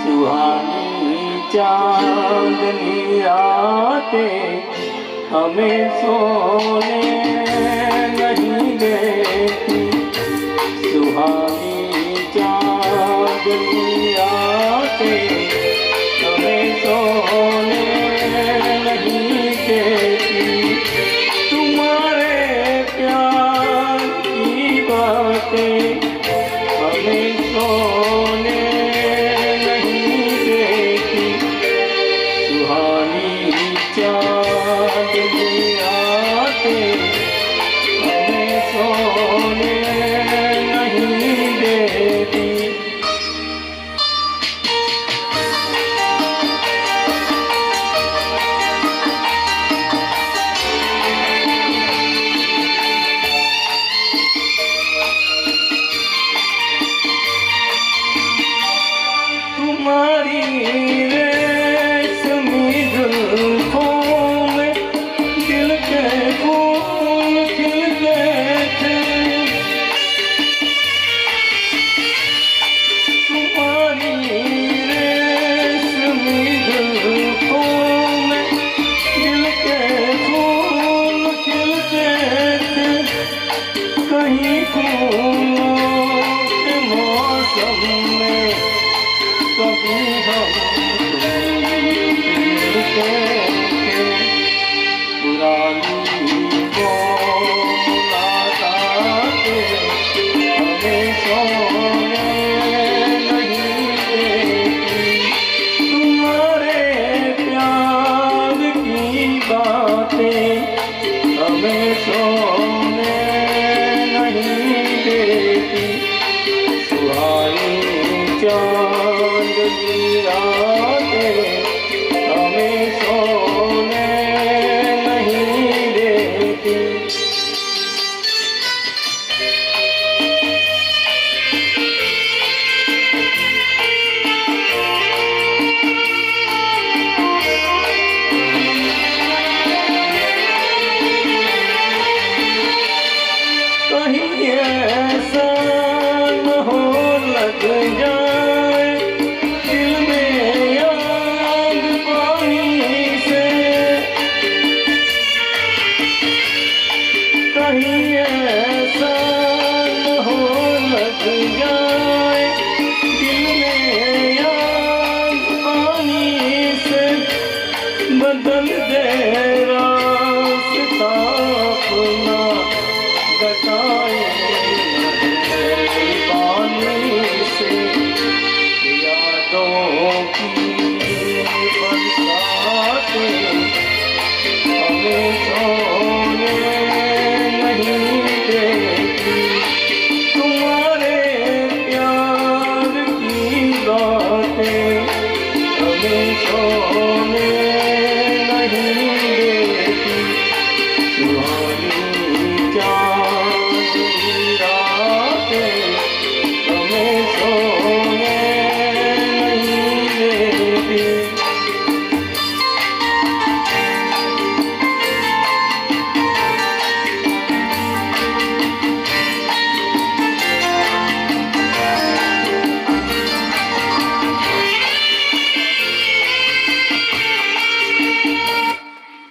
सुहानी चांदनी रातें हमें सोने नहीं देती। सुहानी चांदनी रातें हमें सोने नहीं देती। तुम्हारे प्यार की बातें हमें सोने नहीं देती। सुहानी चांदनी रातें हमें सोने नहीं देती। तुम्हारी रेशमी जुल्फों में दिल के फूल खिलते थे। तुम्हारी रेशमी जुल्फों में दिल के फूल खिलते थे। कहीं फूलों के मौसम में कभी हम मिलते थे। पुरानी वो मुलाकातें हमें सोने नहीं देती। तुम्हारे प्यार की बातें हमें सोने नहीं देती। सुहानी चांदनी रातें